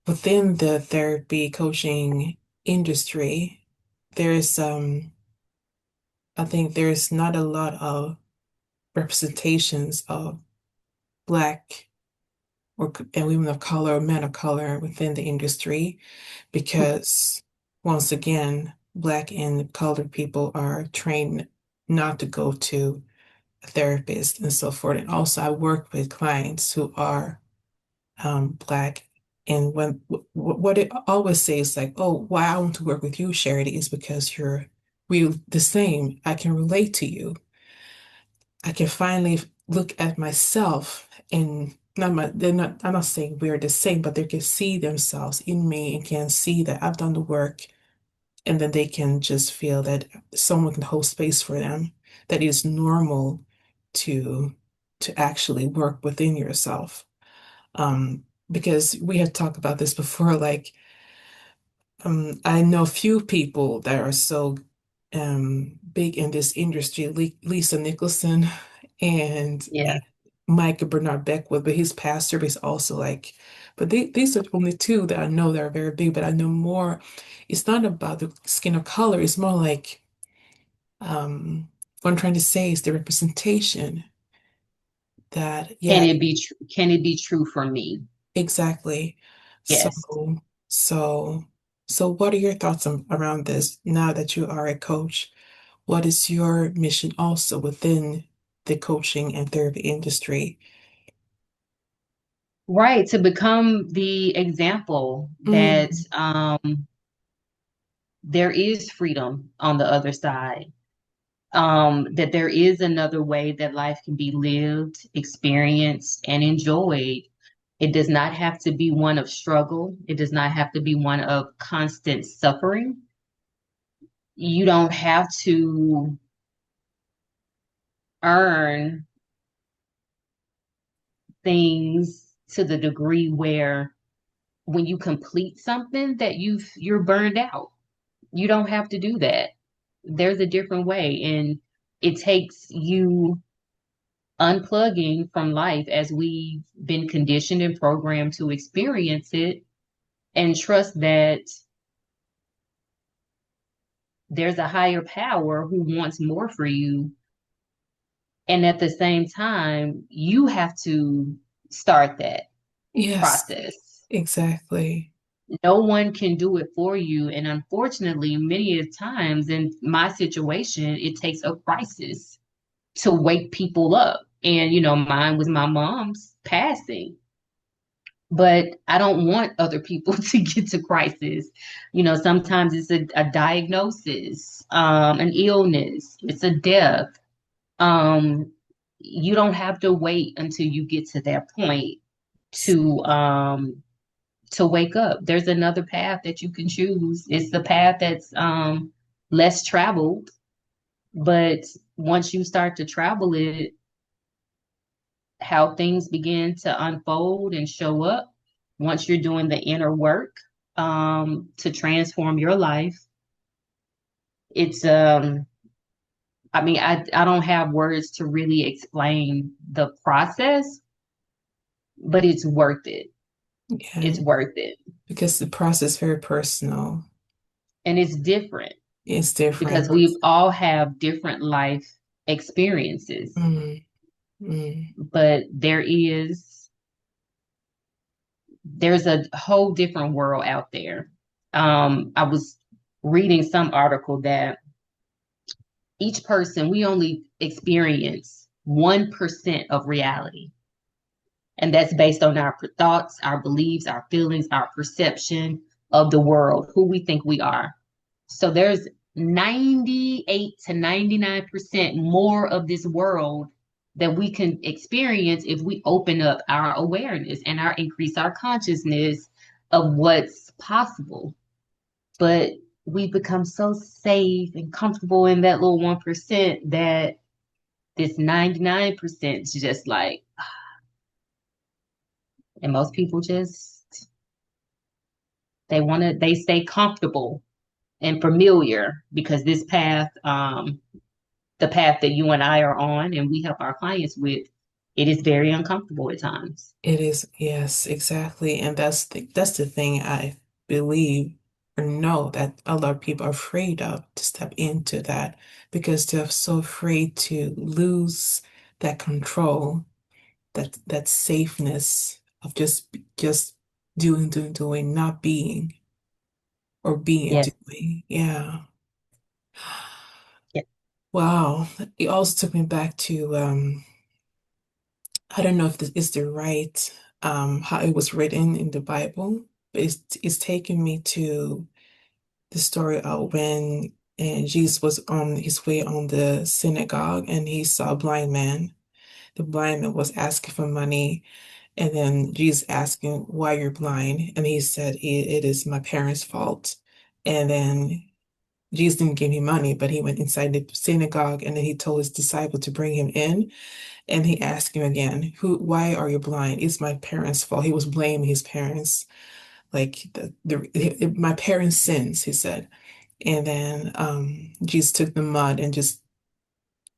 within the therapy coaching industry, there's I think there's not a lot of representations of Black and women of color, or men of color within the industry because once again, Black and colored people are trained not to go to a therapist and so forth. And also, I work with clients who are Black. And what it always says, like, oh, why I want to work with you, Charity, is because we the same. I can relate to you. I can finally look at myself and I'm not saying we're the same, but they can see themselves in me and can see that I've done the work, and then they can just feel that someone can hold space for them, that it is normal to actually work within yourself. Because we had talked about this before, like I know few people that are so big in this industry, Lisa Nicholson and Yeah. Micah Bernard Beckwith, but he's pastor, but he's also like, but these are only two that I know that are very big, but I know more. It's not about the skin of color, it's more like what I'm trying to say is the representation that, Can yeah, it be can it be true for me? exactly. So, Yes. so, so what are your thoughts around this now that you are a coach? What is your mission also within the coaching and therapy industry? Right, to become the example that Mm, there is freedom on the other side, that there is another way that life can be lived, experienced, and enjoyed. It does not have to be one of struggle. It does not have to be one of constant suffering. You don't have to earn things to the degree where when you complete something that you're burned out. You don't have to do that. There's a different way, and it takes you unplugging from life as we've been conditioned and programmed to experience it, and trust that there's a higher power who wants more for you. And at the same time, you have to start that Yes, process. exactly. No one can do it for you. And unfortunately, many of times in my situation, it takes a crisis to wake people up. And, mine was my mom's passing. But I don't want other people to get to crisis. Sometimes it's a diagnosis, an illness, it's a death. Um, you don't have to wait until you get to that point to wake up. There's another path that you can choose. It's the path that's less traveled, but once you start to travel it, how things begin to unfold and show up, once you're doing the inner work to transform your life, it's I mean, I don't have words to really explain the process, but it's worth it. Yeah, It's worth it. because the process is very personal. And it's different It's because different. we all have different life experiences, Mm, mm. but there's a whole different world out there. I was reading some article that each person, we only experience 1% of reality. And that's based on our thoughts, our beliefs, our feelings, our perception of the world, who we think we are. So there's 98 to 99% more of this world that we can experience if we open up our awareness and increase our consciousness of what's possible. But we become so safe and comfortable in that little 1% that this 99% is just like, and most people just, they stay comfortable and familiar because this path, the path that you and I are on and we help our clients with, it is very uncomfortable at times. It is, yes, exactly. And that's the thing I believe or know that a lot of people are afraid of to step into that because they're so afraid to lose that control, that safeness of just doing, not being or being and Yes. doing. Yeah. Yeah. Wow. It also took me back to I don't know if this is the right how it was written in the Bible, but it's taken me to the story of when Jesus was on his way on the synagogue and he saw a blind man. The blind man was asking for money, and then Jesus asking why you're blind, and he said it is my parents' fault. And then Jesus didn't give him money, but he went inside the synagogue and then he told his disciple to bring him in. And he asked him again, why are you blind? It's my parents' fault. He was blaming his parents, like my parents' sins, he said. And then Jesus took the mud and just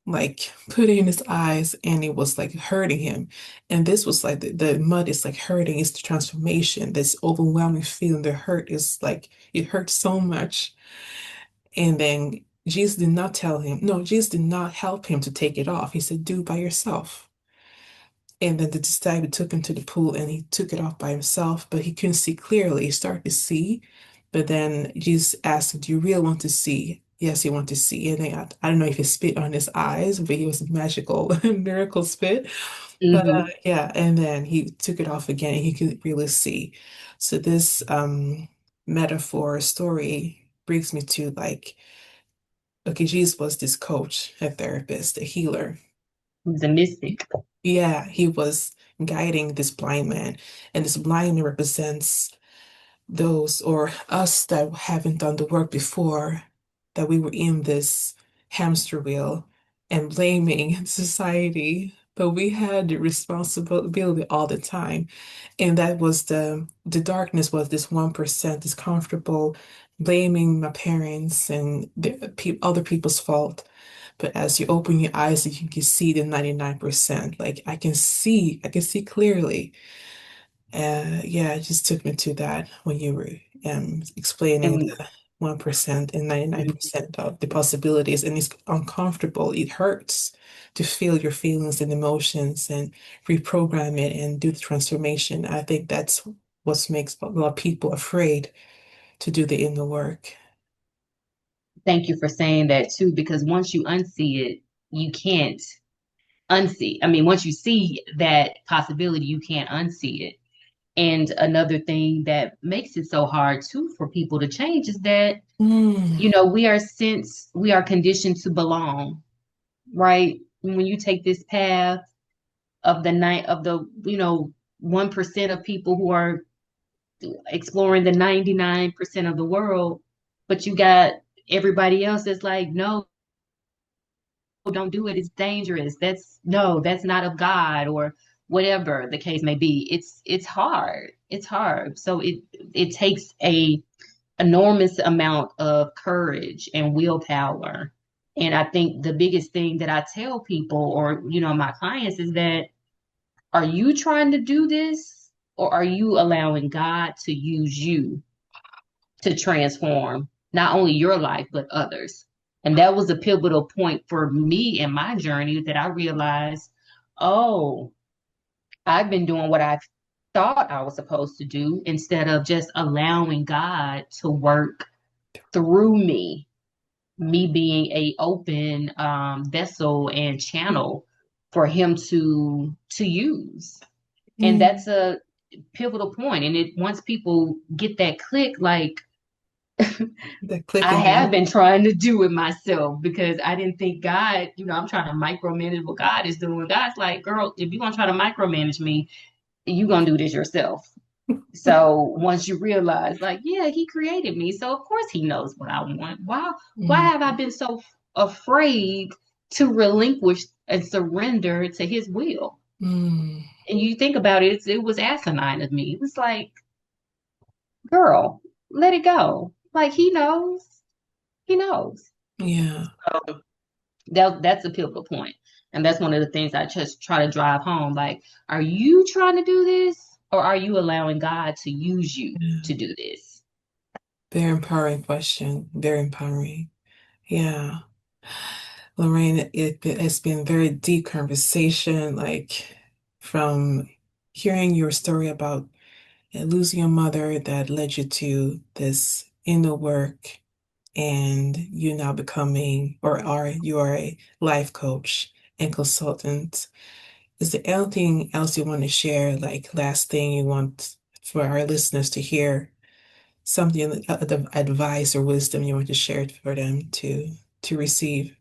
like put it in his eyes and it was like hurting him. And this was like the mud is like hurting, it's the transformation, this overwhelming feeling. The hurt is like it hurts so much. And then Jesus did not tell him, no, Jesus did not help him to take it off. He said, do it by yourself. And then the disciple took him to the pool and he took it off by himself, but he couldn't see clearly. He started to see, but then Jesus asked him, do you really want to see? Yes, he wanted to see. And then I don't know if he spit on his eyes, but he was magical, miracle spit. But Hmm. yeah, and then he took it off again and he could really see. So this metaphor story brings me to like, okay, Jesus was this coach, a therapist, a healer. He's a mystic. Yeah, he was guiding this blind man, and this blind man represents those or us that haven't done the work before, that we were in this hamster wheel and blaming society, but we had the responsibility all the time. And that was the darkness was this 1%, this comfortable blaming my parents and the pe other people's fault. But as you open your eyes, you can see the 99%. Like I can see clearly. Yeah, it just took me to that when you were explaining And that. 1% and Mhm. 99% of the possibilities. And it's uncomfortable. It hurts to feel your feelings and emotions and reprogram it and do the transformation. I think that's what makes a lot of people afraid to do the inner work. Thank you for saying that too, because once you unsee it, you can't unsee. I mean, once you see that possibility, you can't unsee it. And another thing that makes it so hard too for people to change is that, Mm, we are conditioned to belong, right? When you take this path of the night of the, 1% of people who are exploring the 99% of the world, but you got everybody else that's like, no, don't do it. It's dangerous. That's no, that's not of God, or whatever the case may be. It's hard. It's hard. So it takes a enormous amount of courage and willpower. And I think the biggest thing that I tell people, or my clients, is that, are you trying to do this, or are you allowing God to use you to transform not only your life but others? And that was a pivotal point for me in my journey, that I realized, oh, I've been doing what I thought I was supposed to do instead of just allowing God to work through me being a open vessel and channel for him to use. And mm, that's a pivotal point. And it once people get that click, like, the click I in have the been trying to do it myself, because I didn't think God, I'm trying to micromanage what God is doing. God's like, girl, if you're gonna try to micromanage me, you're gonna do this yourself. So once you realize, like, yeah, he created me, so of course he knows what I want. Why mm, have I been so afraid to relinquish and surrender to his will? mm, And you think about it, it was asinine of me. It was like, girl, let it go. Like, he knows. He knows. yeah, That's a pivotal point. And that's one of the things I just try to drive home. Like, are you trying to do this, or are you allowing God to use you yeah. to do this? Very empowering question. Very empowering. Yeah. Lorraine, it's been very deep conversation, like from hearing your story about losing your mother that led you to this inner work and you now becoming or are you are a life coach and consultant. Is there anything else you want to share, like last thing you want for our listeners to hear? Something, advice or wisdom you want to share for them to receive?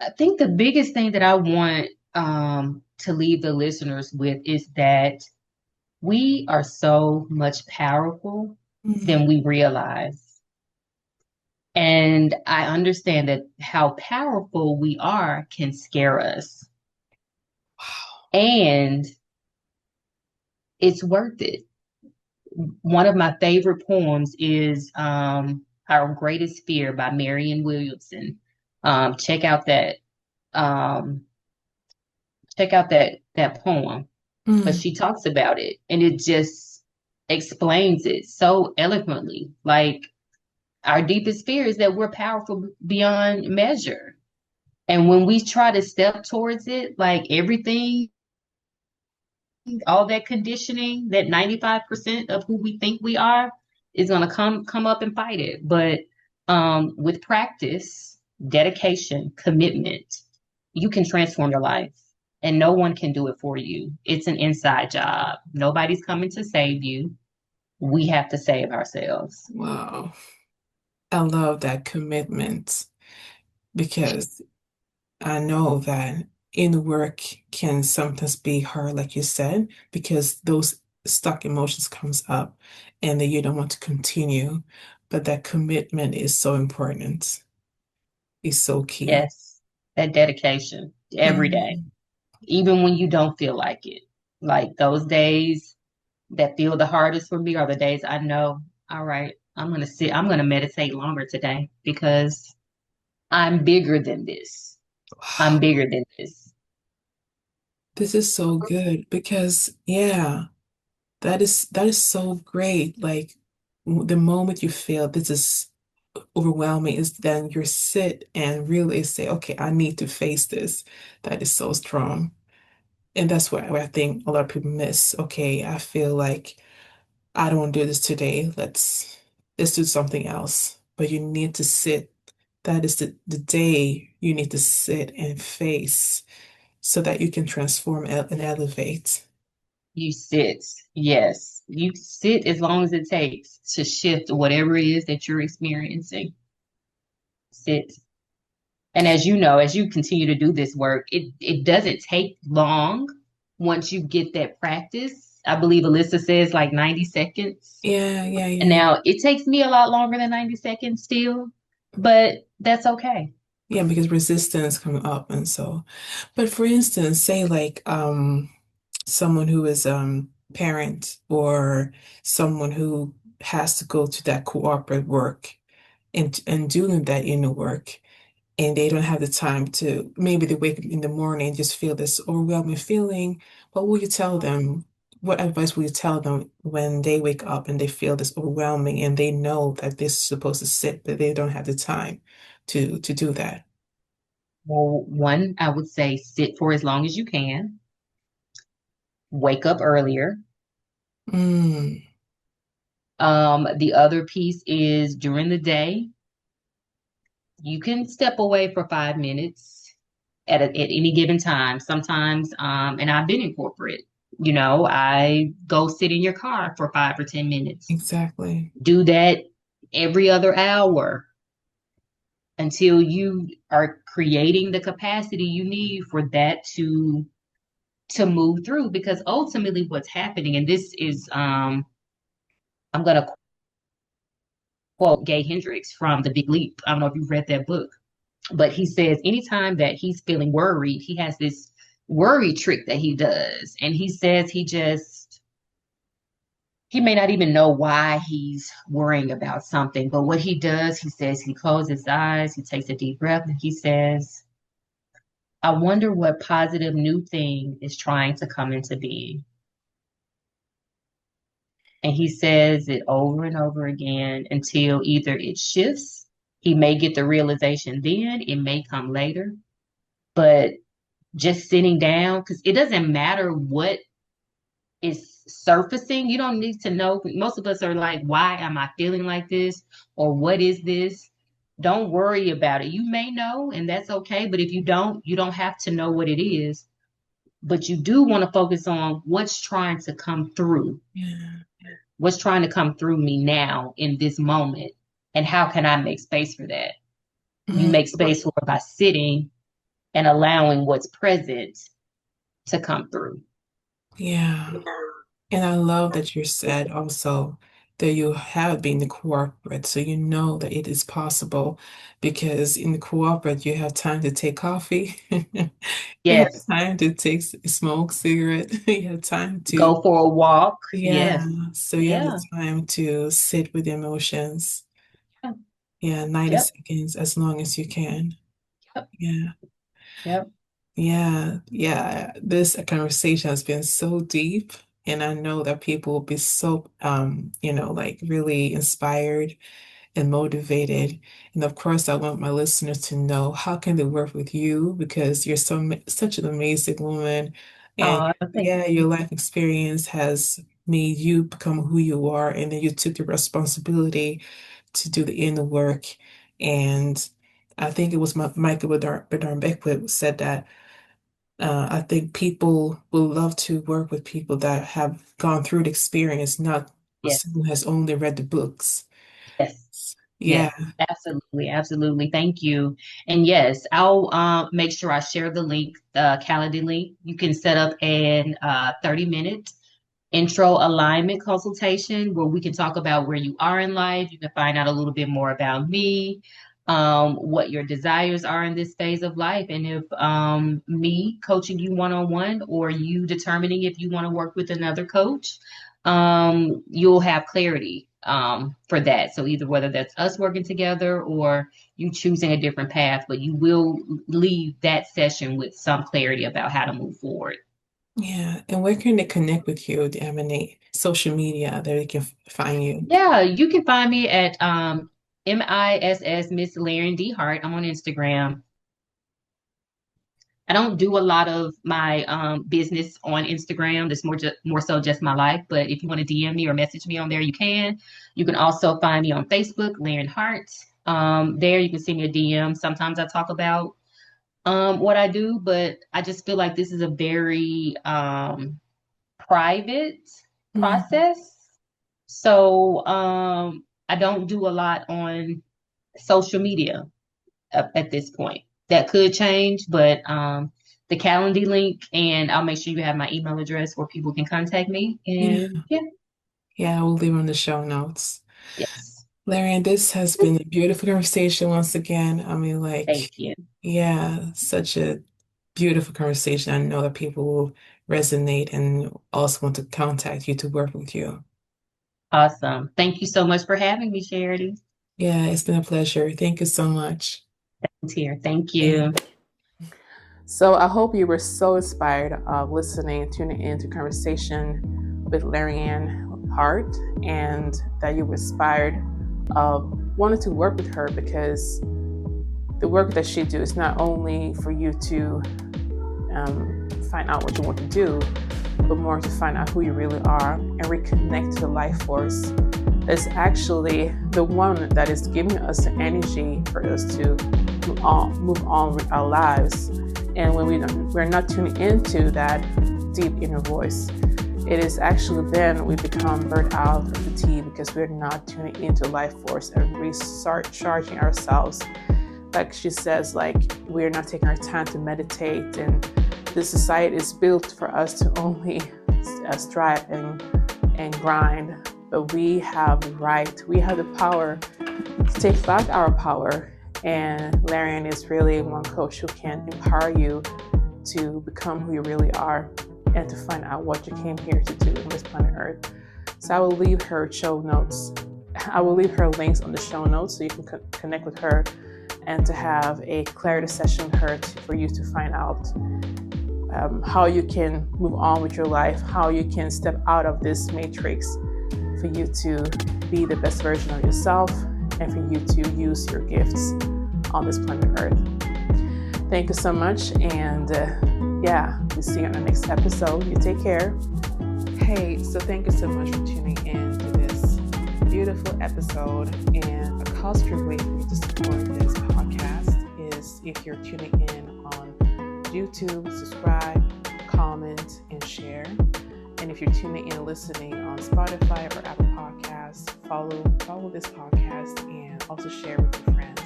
I think the biggest thing that I want to leave the listeners with is that we are so much powerful Mm. than we realize. And I understand that how powerful we are can scare us. Wow. And it's worth it. One of my favorite poems is Our Greatest Fear by Marianne Williamson. Um, check out that um, check out that poem, but Mm. she talks about it, and it just explains it so eloquently. Like, our deepest fear is that we're powerful beyond measure. And when we try to step towards it, like, everything, all that conditioning, that 95% of who we think we are is gonna come up and fight it. But with practice, dedication, commitment, you can transform your life. And no one can do it for you. It's an inside job. Nobody's coming to save you. We have to save ourselves. Wow. I love that commitment because I know that inner work can sometimes be hard, like you said, because those stuck emotions comes up and then you don't want to continue. But that commitment is so important. It's so key. Yes, that dedication every day, Mm. even when you don't feel like it. Like, those days that feel the hardest for me are the days I know, all right, I'm going to meditate longer today, because I'm bigger than this. I'm Wow. bigger than this. This is so good because yeah, that is so great. Like the moment you feel this is overwhelming is then you sit and really say, okay, I need to face this. That is so strong. And that's where I think a lot of people miss. Okay, I feel like I don't want to do this today. Let's do something else. But you need to sit. That is the day you need to sit and face so that you can transform and elevate. You sit. Yes. You sit as long as it takes to shift whatever it is that you're experiencing. Sit. And as you know, as you continue to do this work, it doesn't take long once you get that practice. I believe Alyssa says like 90 seconds. Yeah, yeah, And yeah. now it takes me a lot longer than 90 seconds still, but that's okay. Yeah, because resistance come up and so. But for instance, say like someone who is parent or someone who has to go to that cooperative work and doing that inner work and they don't have the time to maybe they wake up in the morning and just feel this overwhelming feeling. What will you tell them? What advice will you tell them when they wake up and they feel this overwhelming and they know that they're supposed to sit, but they don't have the time to do that? Well, one, I would say sit for as long as you can, wake up earlier. Mm, The other piece is during the day, you can step away for 5 minutes at any given time. Sometimes, and I've been in corporate, I go sit in your car for 5 or 10 minutes. exactly. Do that every other hour until you are creating the capacity you need for that to move through. Because ultimately, what's happening, and this is, I'm gonna quote Gay Hendricks from The Big Leap. I don't know if you've read that book, but he says anytime that he's feeling worried, he has this worry trick that he does. And he says he may not even know why he's worrying about something, but what he does, he says he closes his eyes, he takes a deep breath, and he says, I wonder what positive new thing is trying to come into being. And he says it over and over again until either it shifts, he may get the realization then, it may come later, but just sitting down, because it doesn't matter what is surfacing. You don't need to know. Most of us are like, why am I feeling like this? Or what is this? Don't worry about it. You may know, and that's okay. But if you don't have to know what it is. But you do want to focus on what's trying to come through, Yeah. what's trying to come through me now in this moment. And how can I make space for that? You Mm, make space for it by sitting and allowing what's present to come through. yeah. And I love that you said also that you have been the corporate, so you know that it is possible because in the corporate you have time to take coffee, you have Yes. time to take smoke cigarette, you have time to Go for a walk. yeah, Yes. so you have the Yeah. time to sit with emotions. Yep. Yeah, 90 Yep. seconds as long as you can. Yep. Yeah. Yep. Yeah, yeah. This conversation has been so deep, and I know that people will be so, like really inspired and motivated. And of course, I want my listeners to know how can they work with you because you're such an amazing woman, and Oh, thank yeah, you. your life experience has made you become who you are, and then you took the responsibility to do the inner work. And I think it was Michael Bernard Beckwith said that. I think people will love to work with people that have gone through the experience, not Yes. someone who has only read the books. Yes. Yeah, Yes. Absolutely. Absolutely. Thank you. And yes, I'll make sure I share the link, the Calendly link. You can set up an 30-minute intro alignment consultation where we can talk about where you are in life. You can find out a little bit more about me, what your desires are in this phase of life, and if me coaching you one-on-one or you determining if you want to work with another coach, you'll have clarity for that. So either whether that's us working together or you choosing a different path, but you will leave that session with some clarity about how to move forward. Yeah. And where can they connect with you? Do you have any social media that they can find you? Yeah, you can find me at Miss Laren D Hart. I'm on Instagram. I don't do a lot of my business on Instagram. It's more so just my life. But if you want to DM me or message me on there, you can. You can also find me on Facebook, Laren Hart. There you can send me a DM. Sometimes I talk about what I do, but I just feel like this is a very private Mhm. process. So I don't do a lot on social media at this point. That could change, but the Calendly link, and I'll make sure you have my email address where people can contact me. Yeah. And yeah, Yeah, we'll leave on the show notes. yes, Larry, and this has been a beautiful conversation once again. I mean, like, thank you. yeah, such a beautiful conversation. I know that people will resonate and also want to contact you to work with you. Awesome. Thank you so much for having me, Charity. Yeah, it's been a pleasure. Thank you so much. It's here. Thank you. And So I hope you were so inspired of listening, tuning in to conversation with Laren Hart, and that you were inspired of wanting to work with her, because the work that she do is not only for you to find out what you want to do, but more to find out who you really are and reconnect to the life force that's actually the one that is giving us the energy for us to move on with our lives. And when we're not tuning into that deep inner voice, it is actually then we become burnt out or fatigued because we're not tuning into life force and we start charging ourselves. Like she says, like we're not taking our time to meditate, and the society is built for us to only strive and grind. But we have the right, we have the power to take back our power. And Larian is really one coach who can empower you to become who you really are and to find out what you came here to do on this planet Earth. So I will leave her show notes. I will leave her links on the show notes so you can connect with her and to have a clarity session with her for you to find out how you can move on with your life, how you can step out of this matrix for you to be the best version of yourself and for you to use your gifts on this planet Earth. Thank you so much. And we'll see you on the next episode. You take care. Hey, so thank you so much for tuning in to this beautiful episode. And a cost-free way for you to support this podcast is if you're tuning in on YouTube, subscribe, comment, and share. And if you're tuning in and listening on Spotify or Apple Podcasts, follow this podcast and also share with your friends.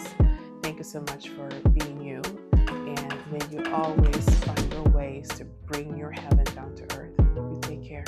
Thank you so much for being you. And may you always find your ways to bring your heaven down to earth. You take care.